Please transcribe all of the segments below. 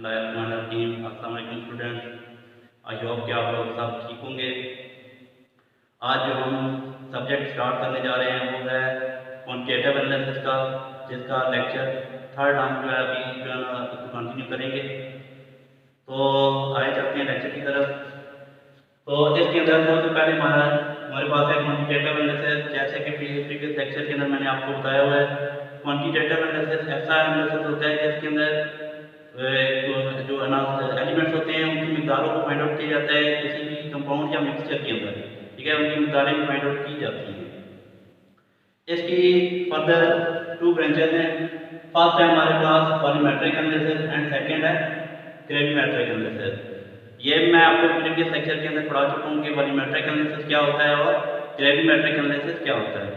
बिस्मिल्लाहिर्रहमानिर्रहीम। अस्सलाम वालेकुम स्टूडेंट्स, आई होप कि आप लोग सब ठीक होंगे। आज जो हम सब्जेक्ट स्टार्ट करने जा रहे हैं वो है क्वांटिटेटिव एनालिसिस का, जिसका लेक्चर थर्ड हम जो है अभी जो है ना इसको कंटिन्यू करेंगे। तो आए चलते हैं लेक्चर की तरफ। तो इसके अंदर सबसे पहले हमारे पास है क्वांटिटेटिव एनालिसिस। जैसे कि प्रीवियस लेक्चर के अंदर मैंने आपको बताया हुआ है, क्वांटिटेटिव एनालिसिस ऐसा एनालिसिस होता है जिसके अंदर जो एलिमेंट्स होते हैं उनकी मिकदारों को फाइंड आउट किया जाता है किसी भी कंपाउंड या मिक्सचर के अंदर। ठीक है, उनकी मिकदारें फाइंड आउट की जाती हैं। इसकी फर्दर टू ब्रांचेस हैं। फर्स्ट है हमारे पास वॉल्यूमेट्रिक एनालिसिस एंड सेकंड है ग्रेविमेट्रिक एनालिसिस। ये मैं आपको प्रीवियस लेक्चर के अंदर पढ़ा चुका हूँ कि वॉल्यूमेट्रिक एनालिसिस क्या होता है और ग्रेविमेट्रिक एनालिसिस क्या होता है।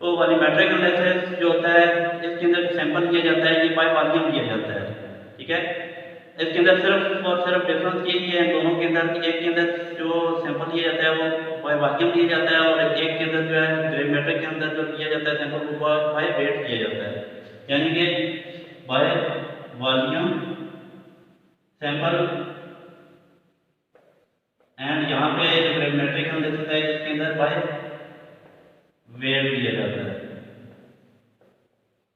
तो वॉल्यूमेट्रिक एनालिसिस जो होता है इसके अंदर सैंपल लिया जाता है, ये बाय वॉल्यूम लिया जाता है। ठीक है, इसके अंदर सिर्फ और सिर्फ डिफरेंस यही है इन दोनों के अंदर कि एक के अंदर जो सैंपल लिया जाता है वो बाय वॉल्यूम लिया जाता है और एक के अंदर जो है ग्रेविमेट्रिक के अंदर जो लिया जाता है सैंपल वो बाय वेट लिया जाता है, यानी कि बाय वॉल्यूम सैंपल। एंड यहाँ पे जो ग्रेविमेट्रिक एनालिसिस है इसके अंदर बाय वेट लिया जाता है।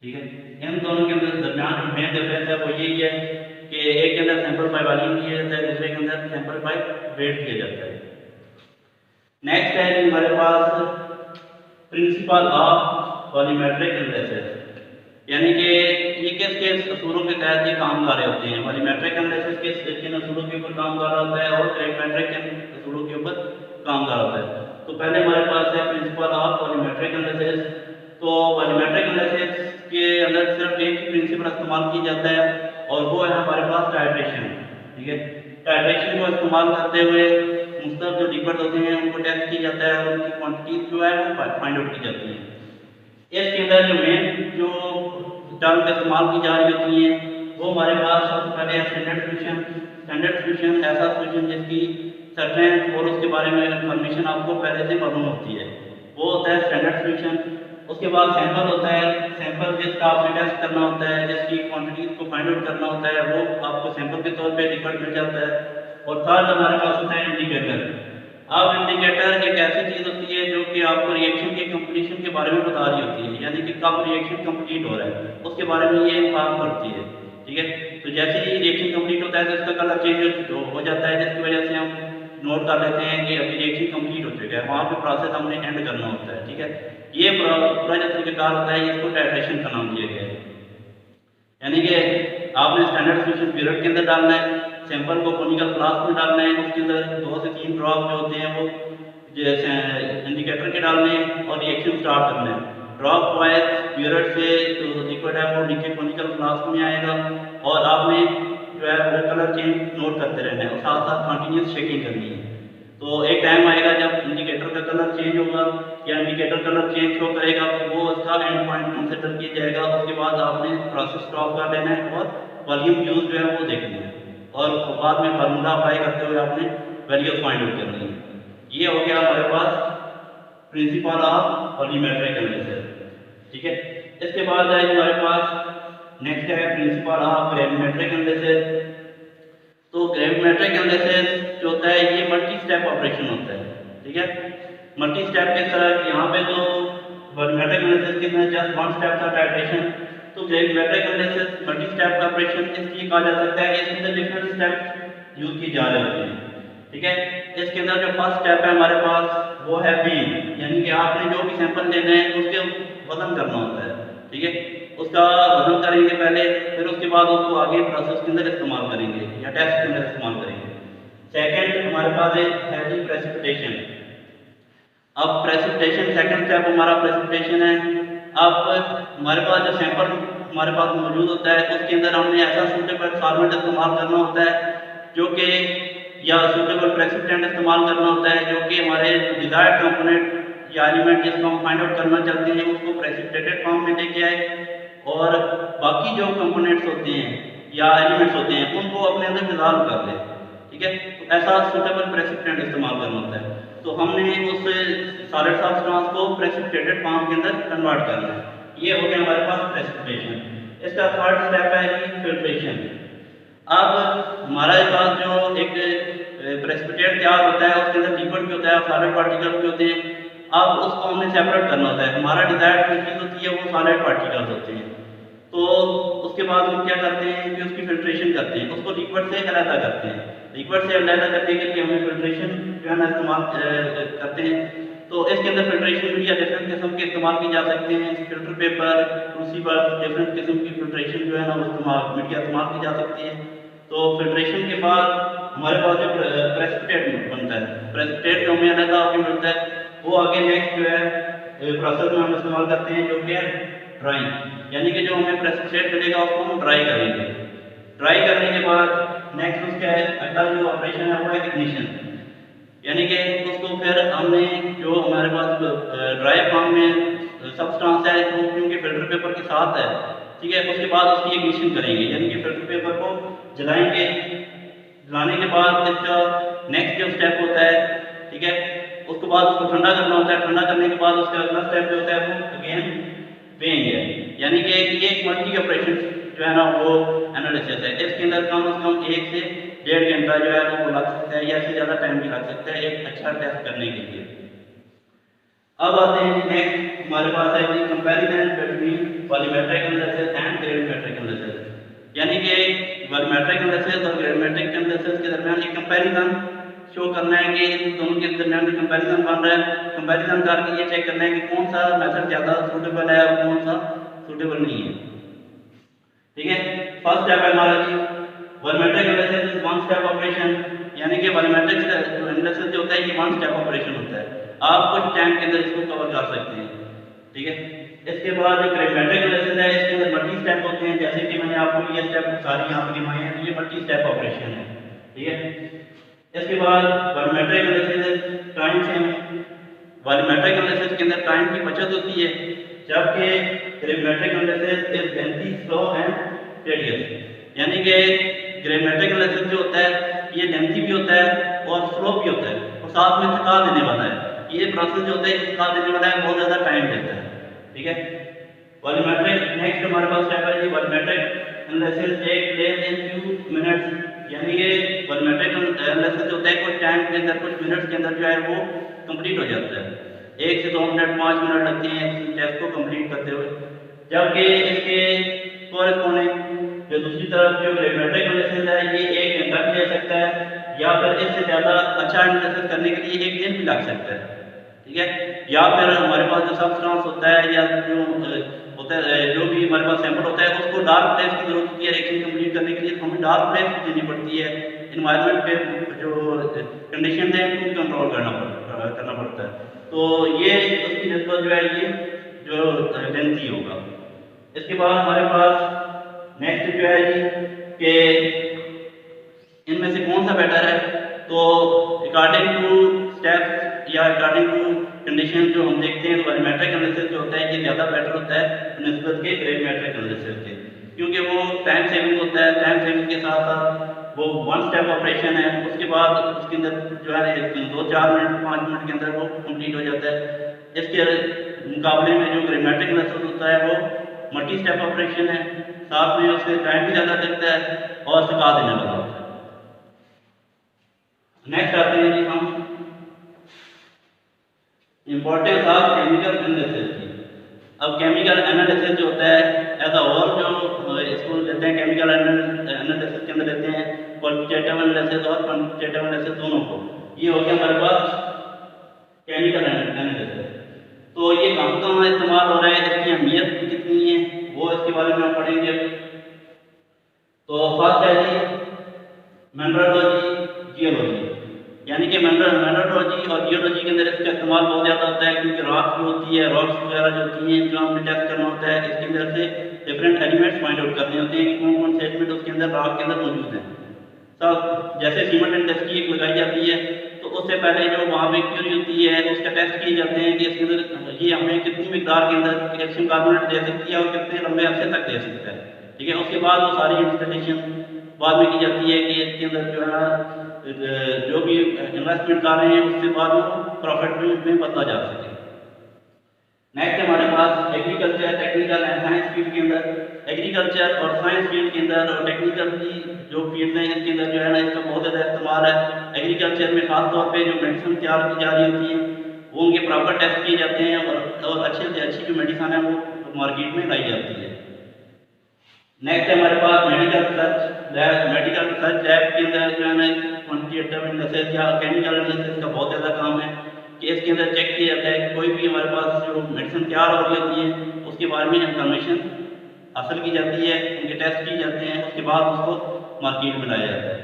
ठीक है, इन दोनों के अंदर दरमियान जो मेन डिफरेंस है वो यही है कि एक के अंदर सैंपल बाय वॉल्यूम लिया जाता है, दूसरे के अंदर सैंपल बाय वेट लिया जाता है। नेक्स्ट है कि हमारे पास प्रिंसिपल ऑफ वॉल्यूमेट्रिक एनालिसिस, यानी कि ये किस असूलों के तहत ये काम कर रहे होते हैं। वॉल्यूमेट्रिक एनालिसिस किन असूलों के ऊपर काम कर रहा होता है और ग्रेविमेट्रिक किन असूलों के ऊपर काम कर रहा होता है। तो पहले हमारे पास है प्रिंसिपल ऑफ वॉल्यूमेट्रिक एनालिसिस। तो वॉल्यूमेट्रिक एनालिसिस के अंदर सिर्फ एक ही प्रिंसिपल इस्तेमाल किया जाता है और वो है हमारे पास टाइट्रेशन। ठीक है, टाइट्रेशन को इस्तेमाल करते हुए मुख्तलिफ जो लिक्विड होते हैं उनको टेस्ट किया जाता है और उनकी क्वांटिटी जो है वो फाइंड आउट की जाती है। इसके अंदर जो मेन जो टर्म इस्तेमाल की जा रही होती हैं वो हमारे पास सबसे पहले है स्टैंडर्ड सोल्यूशन। स्टैंडर्ड सोल्यूशन ऐसा सोल्यूशन जिसकी सर्टेन और उसके बारे में इंफॉर्मेशन आपको पहले से मालूम होती है, वो होता है स्टैंडर्ड सोल्यूशन। उसके बाद सैंपल होता है, सैंपल जिसका आपने टेस्ट करना होता है, जिसकी क्वांटिटी को फाइंड आउट करना होता है, वो आपको सैंपल के तौर पे लिक्विड मिल जाता है। और थर्ड हमारे पास होता है इंडिकेटर। अब इंडिकेटर एक ऐसी चीज़ होती है जो कि आपको रिएक्शन के कंप्लीशन के बारे में बता रही होती है, यानी कि कब रिएक्शन कंप्लीट हो रहा है उसके बारे में ये इन्फॉर्म करती है। ठीक है, तो जैसे ही रिएक्शन कंप्लीट होता है तो इसका कलर चेंज हो जाता है, जिसकी वजह से हम नोट कर लेते हैं कि अभी रिएक्शन कंप्लीट हो चुका है, वहाँ पे प्रोसेस हमने एंड करना होता है। ठीक है, ये पूरा जो तरीक़ाकार होता है इसको टाइट्रेशन का नाम दिया गया है। यानी कि आपने स्टैंडर्ड सोल्यूशन पीरियड के अंदर डालना है, सैंपल को कोनिकल फ्लास्क में डालना है, उसके अंदर 2 से 3 ड्रॉप जो होते हैं वो जैसे इंडिकेटर के डालने हैं और रिएक्शन स्टार्ट करना है। ड्रॉप वाइज पीरियड से जो लिक्विड है वो नीचे कोनिकल फ्लास्क में आएगा और आपने जो है वो कलर चेंज नोट करते रहना है और साथ साथ कंटिन्यूस शेकिंग करनी है। तो एक टाइम आएगा जब इंडिकेटर का कलर चेंज होगा या इंडिकेटर कलर चेंज शो करेगा तो वो उसका एंड पॉइंट कंसिडर किया जाएगा। उसके बाद आपने प्रोसेस स्टॉप कर लेना है और वॉल्यूम यूज जो है वो देखना है और बाद में फार्मूला अप्लाई करते हुए आपने वैल्यू फाइंड आउट करनी है। ये हो गया हमारे पास प्रिंसिपल ऑफ वॉल्यूमेट्रिक एनालिसिस। ठीक है, इसके बाद है हमारे पास नेक्स्ट है प्रिंसिपल ऑफ ग्रेविमेट्रिक एनालिसिस। तो ग्रेविमेट्रिक एनालिसिस जो होता है ये मल्टी स्टेप ऑपरेशन होता है। ठीक है, मल्टी स्टेप किस तरह, यहाँ पे जो वॉल्यूमेट्रिक एनालिसिस के अंदर जस्ट 1 स्टेप था टाइट्रेशन, तो ग्रेविमेट्रिक एनालिसिस मल्टी स्टेप का ऑपरेशन इसलिए कहा जा सकता है कि इसके अंदर डिफरेंट स्टेप यूज किए जा रहे होते हैं। ठीक है, इसके अंदर जो फर्स्ट स्टेप है हमारे पास वो है वेइंग, यानी कि आपने जो भी सैंपल लेना है उसके वजन करना होता है। ठीक है, उसका वजन करेंगे पहले, फिर उसके बाद उसको आगे प्रोसेस के अंदर इस्तेमाल करेंगे या टेस्ट के अंदर इस्तेमाल करेंगे। सेकंड हमारे पास है प्रेसिपिटेशन। अब प्रेसिपिटेशन सेकंड स्टेप हमारा प्रेसिपिटेशन है। अब हमारे पास जो सैंपल हमारे पास मौजूद होता है उसके अंदर हमने ऐसा सूटेबल सॉल्वेंट इस्तेमाल करना होता है जो कि या सूटेबल प्रेसिपिटेंट इस्तेमाल करना होता है जो कि हमारे डिजायर्ड कंपोनेंट या एलिमेंट जिसको हम फाइंड आउट करना चाहते हैं उसको प्रेसिपिटेटेड फॉर्म में लेके आए और बाकी जो कंपोनेंट्स होते हैं या एलिमेंट्स होते हैं उनको अपने अंदर डिजॉल्व कर ले। ठीक है, तो ऐसा सूटेबल प्रेसिपिटेंट इस्तेमाल करना होता है। तो हमने उस सॉलिड सब्सटेंस को प्रेसिपिटेटेड फॉर्म के अंदर कन्वर्ट करना है। ये हो गया हमारे पास प्रेसिपिटेशन। इसका थर्ड स्टेप है फिल्ट्रेशन। अब हमारे पास जो एक प्रेसिपिटेट तैयार होता है उसके अंदर लिक्विड भी होता है, सॉलिड पार्टिकल भी होते हैं। अब उसको हमने सेपरेट करना होता है। हमारा डिजायर्ड जो चीज़ होती है वो सॉलिड पार्टिकल्स होते हैं। तो उसके बाद हम क्या करते हैं कि उसकी फिल्ट्रेशन करते हैं, उसको लिक्विड से अलहदा करते हैं। लिक्विड से अलहदा करने के लिए हमें फिल्ट्रेशन जो है ना इस्तेमाल करते हैं। तो इसके अंदर फिल्ट्रेशन मीडिया डिफरेंट किस्म के इस्तेमाल किए जा सकते हैं। फिल्टर पेपर, क्रूसिबल, डिफरेंट किस्म की फिल्ट्रेशन जो है ना वो मीडिया इस्तेमाल की जा सकती है। तो फिल्ट्रेशन के बाद हमारे पास जो प्रेसिपिटेट बनता है, प्रेसिपिटेट जो हमें अलग होकर मिलता है, वो आगे नेक्स्ट जो है प्रोसेस में हम इस्तेमाल करते हैं जो कि है ड्राइंग। यानी कि जो हमें प्रेसिपिटेट मिलेगा उसको हम ड्राई करेंगे। ड्राई करने के बाद नेक्स्ट उसका अगला जो ऑपरेशन है वो है इग्निशन। यानी कि उसको फिर हमने जो हमारे पास ड्राई फॉर्म में सब्सटेंस है वो क्योंकि फिल्टर पेपर के साथ है, ठीक है, उसके बाद उसकी इग्निशन करेंगे। यानी कि फिल्टर पेपर को जलाएंगे। जलाने के बाद इसका नेक्स्ट जो स्टेप होता है, ठीक है, उसके बाद उसको ठंडा करना होता है। ठंडा करने के बाद उसका अगला स्टेप जो होता है वो अगेन वेइंग है। यानी कि ये एक मल्टी ऑपरेशन जो है ना वो एनालिसिस है। इसके अंदर कम से कम 1 से 1.5 घंटा जो है वो लग सकता है या इससे ज़्यादा टाइम भी लग सकता है एक अच्छा टेस्ट करने के लिए। अब आते हैं नेक्स्ट हमारे पास है जी comparison between volumetric analysis and gravimetric analysis. यानी कि वॉल्यूमेट्रिक एनालिसिस और ग्रेविमेट्रिक एनालिसिस के दरमियान एक कंपैरिजन शो करना है कि इन दोनों के दरमियान जो कंपैरिजन बन रहा है, कंपैरिजन करके ये चेक करना है कि कौन सा मेथड ज़्यादा सूटेबल है और कौन सा सूटेबल नहीं है। ठीक है, फर्स्ट स्टेप है हमारा जी volumetric analysis is one step operation. यानी कि वॉल्यूमेट्रिक एनालिसिस जो होता है ये वन स्टेप ऑपरेशन होता है। आप कुछ टाइम के अंदर इसको कवर कर सकते हैं। ठीक है, इसके बाद जो ग्रेविमेट्रिक एनालिसिस है इसके अंदर मल्टी स्टेप होते हैं। जैसे कि मैंने आपको ये स्टेप सारी यहाँ पर गिनवाए हैं, ये मल्टी स्टेप ऑपरेशन है। ठीक है, इसके बाद वॉल्यूमेट्रिक एनालिसिस टाइम से वॉल्यूमेट्रिक एनालिसिस के अंदर टाइम की बचत होती है, जबकि gravimetric analysis is lengthy, slow and tedious. यानी कि ग्रेविमेट्रिक एनालिसिस जो होता है ये लेंथी भी होता है और स्लो भी होता है और साथ में थका देने वाला है। ये प्रोसेस जो होता है थका देने वाला है, बहुत ज़्यादा टाइम लेता है। ठीक है, वॉल्यूमेट्रिक नेक्स्ट हमारे पास स्टेप है जी volumetric analysis take place in few minutes. यानी कि वॉल्यूमेट्रिक एनालिसिस जो होता है कुछ टाइम के अंदर, कुछ मिनट्स के अंदर जो है वो कंप्लीट हो जाता है। 1 से 2 मिनट, 5 मिनट लगते हैं इस टेस्ट को कंप्लीट करते हुए। जबकि इसके कोरेस्पोंडिंग जो दूसरी तरफ जो ग्रेविमेट्रिक एनालिसिस है ये 1 घंटा भी ले सकता है या फिर इससे ज़्यादा अच्छा एनालिसिस करने के लिए 1 दिन भी लग सकता है। ठीक है, या फिर हमारे पास जो सब्सटेंस होता है या जो होता है जो भी हमारे पास सैंपल होता है उसको डार्क प्लेस की जरूरत होती है रिएक्शन कंप्लीट करने के लिए, तो हमें डार्क प्लेस भी देनी पड़ती है। इन्वायरमेंट पे जो कंडीशन है उनको कंट्रोल करना पड़ता है। तो ये उसकी निस्बत जो है ये जो लेंथी होगा। इसके बाद हमारे पास नेक्स्ट जो है जी कि इनमें से कौन सा बेटर है। तो अकॉर्डिंग टू स्टेप्स या अकॉर्डिंग टू कंडीशन जो हम देखते हैं तो वॉल्यूमेट्रिक एनालिसिस जो होता है ये ज़्यादा बेटर होता है निस्बत के ग्रेविमेट्रिक एनालिसिस के, क्योंकि वो टाइम सेविंग होता है। टाइम सेविंग के साथ साथ वो वन स्टेप ऑपरेशन है। उसके बाद उसके अंदर जो है 2-4 मिनट 5 मिनट के अंदर वो कंप्लीट हो जाता है। इसके मुकाबले में जो ग्रेविमेट्रिक एनालिसिस होता है वो मल्टी स्टेप ऑपरेशन है, साथ में उससे टाइम भी ज़्यादा लगता है और सिखा देने वाला होता है। नेक्स्ट आते हैं जी हम इंपॉर्टेंस ऑफ केमिकल एनालिसिस की। अब केमिकल एनालिसिस जो होता है एज अ होल जो इसको लेते हैं केमिकल एनालिसिस के अंदर लेते हैं क्वालिटेटिव एनालिसिस और क्वांटिटेटिव एनालिसिस दोनों को। ये हो गया हमारे पास केमिकल एनालिसिस। तो ये कहाँ इस्तेमाल हो रहा है, इसकी अहमियत कितनी है वो इसके बारे में हम पढ़ेंगे। तो फर्स्ट है जी मिनरलोजी, जियोलॉजी। यानी कि मिनरलोजी और जियोलॉजी के अंदर इसका इस्तेमाल बहुत ज़्यादा होता है, क्योंकि रॉक जो होती है, रॉक्स वगैरह जो होती हैं जो हमें टेस्ट करना होता है, इसके अंदर से डिफरेंट एलिमेंट्स फाइंड आउट करने होते हैं कि कौन कौन से एलिमेंट उसके अंदर रॉक के अंदर मौजूद हैं। सब जैसे सीमेंट एंड टेस्ट की एक लगाई जाती है तो उससे पहले जो वहाँ पे क्यूरी होती है उसका टेस्ट किए जाते हैं कि इसके अंदर ये हमें कितनी मिकदार के अंदर कैल्शियम कार्बोनेट दे सकती है और कितने लंबे अरसे तक दे सकता है। ठीक है, उसके बाद वो सारी इंस्टॉलेशन बाद में की जाती है कि इसके अंदर जो है जो भी इन्वेस्टमेंट कर रहे हैं उससे बाद वो प्रॉफिट में बदला जा सके। नेक्स्ट हमारे पास agriculture, technical and science field के अंदर। एग्रीकल्चर और साइंस फील्ड के अंदर और टेक्निकल की जो फील्ड है इसके अंदर जो है ना इसका बहुत ज़्यादा इस्तेमाल है। एग्रीकल्चर में खास तौर पे जो मेडिसिन तैयार की जा रही होती है वो उनके प्रॉपर टेस्ट किए जाते हैं और अच्छे से अच्छी जो मेडिसिन है वो मार्केट में लाई जाती है। नेक्स्ट है हमारे पास medical research lab. Medical research lab के अंदर जो है ना क्वांटिटेटिव एनालिसिस या केमिकल एनालिसिस का बहुत ज़्यादा काम है कि इसके अंदर चेक किया जाता है कि कोई भी हमारे पास जो मेडिसिन तैयार हो रही होती है उसके बारे में इंफॉर्मेशन हासिल की जाती है, उनके टेस्ट किए जाते हैं, उसके बाद उसको मार्केट में लाया जाता है।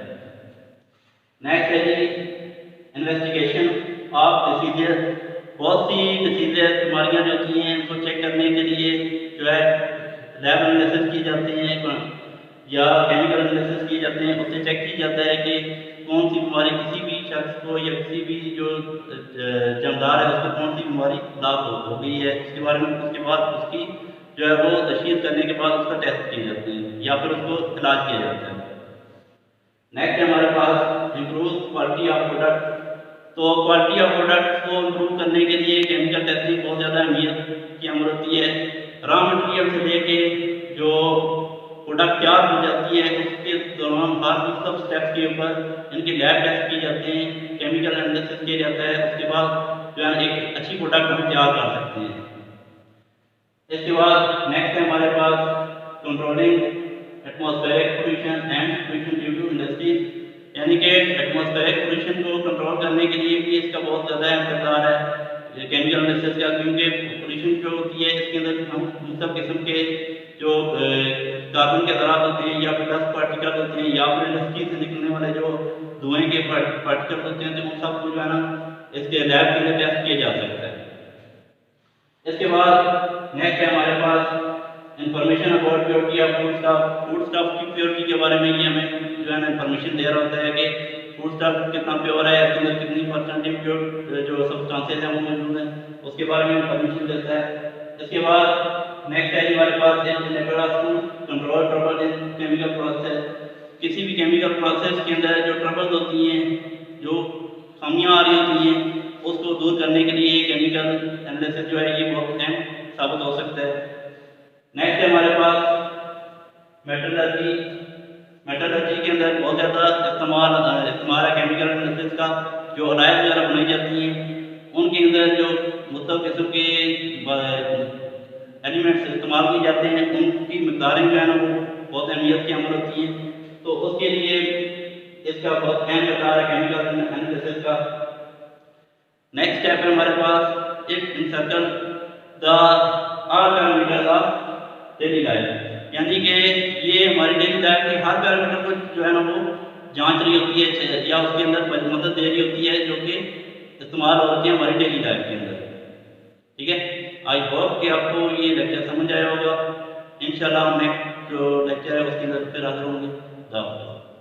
नेक्स्ट है जी इन्वेस्टिगेशन ऑफ डिसीजेस। बहुत सी डिसीजेस बीमारियाँ जो होती हैं उनको चेक करने के लिए जो है लैब एनालिसिस किए जाते हैं या केमिकल एनालिसिस किए जाते हैं। उससे चेक किया जाता है कि कौन सी बीमारी किसी भी शख्स को या किसी भी जो जमदार है उसको कौन सी बीमारी लाभ हो गई है, उसके बारे में उसके बाद उसकी जो है वो तशखीस करने के बाद उसका टेस्ट किए जाते हैं या फिर उसको इलाज किया जाता है। नेक्स्ट हमारे पास इम्प्रूव क्वालिटी ऑफ प्रोडक्ट। तो क्वालिटी ऑफ प्रोडक्ट को इम्प्रूव करने के लिए केमिकल टेस्टिंग बहुत ज़्यादा अहमियत की अमल होती है। रॉ मटेरियल से लेके जो प्रोडक्ट तैयार हो जाती है उसके दौरान हर सब स्टेप्स के ऊपर इनके लैब टेस्ट किए जाते हैं, केमिकल एनालिसिस किया जाता है, उसके बाद जो है एक अच्छी प्रोडक्ट हम तैयार कर सकते हैं। इसके बाद नेक्स्ट है हमारे पास controlling atmospheric pollution and pollution due to industries, यानी कि एटमॉस्फेरिक पोल्यूशन को कंट्रोल करने के लिए भी इसका बहुत ज़्यादा अहम किरदार है केमिकल एनालिसिस का, क्योंकि पोल्यूशन जो होती है इसके अंदर हम मुख्तलिफ किस्म के जो कार्बन के ज़रात होते हैं या फिर डस्ट पार्टिकल होते हैं या फिर इंडस्ट्री से निकलने वाले जो धुएं के पार्टिकल होते हैं तो उन सब को जो है ना इसके लैब के अंदर टेस्ट किया जा सकता है। इसके बाद नेक्स्ट है हमारे पास information about purity of food stuff. Food stuff की प्योरिटी के बारे में ये हमें जो है ना इंफॉर्मेशन दे रहा होता है कि फूड स्टफ कितना प्योर है, इसके अंदर कितनी परसेंट इम्प्योर जो सब्सटेंसेस हैं वो मौजूद हैं, उसके बारे में इंफॉर्मेशन देता है। इसके बाद नेक्स्ट है हमारे पास control trouble in chemical process. किसी भी केमिकल प्रोसेस के अंदर जो ट्रबल्स होती हैं, जो खामियां आ रही होती हैं, उसको दूर करने के लिए केमिकल एनालिसिस जो है ये बहुत अहम साबित हो सकता है। नेक्स्ट है हमारे पास मेटलर्जी। मेटलर्जी के अंदर बहुत ज़्यादा इस्तेमाल है केमिकल एनालिसिस का। जो अलाइज वगैरह बनाई जाती हैं उनके अंदर जो मुख्तलिफ किस्म के एलिमेंट्स इस्तेमाल किए जाते हैं उनकी मकदारें जो है ना वो बहुत अहमियत की अमल होती हैं, तो उसके लिए इसका बहुत अहम किरदार है केमिकल एनालिसिस का। नेक्स्ट स्टेप है हमारे पास it encircle the all parameters of daily life, यानी कि ये हमारी डेली लाइफ के हर पैरामीटर को जो है ना वो जांच रही होती है या उसके अंदर मदद दे रही होती है जो कि इस्तेमाल होती है हमारी डेली लाइफ के अंदर। ठीक है, आई होप कि आपको ये लेक्चर समझ आया होगा। इंशाल्लाह नेक्स्ट जो लेक्चर है उसके अंदर फिर हाजिर होंगे।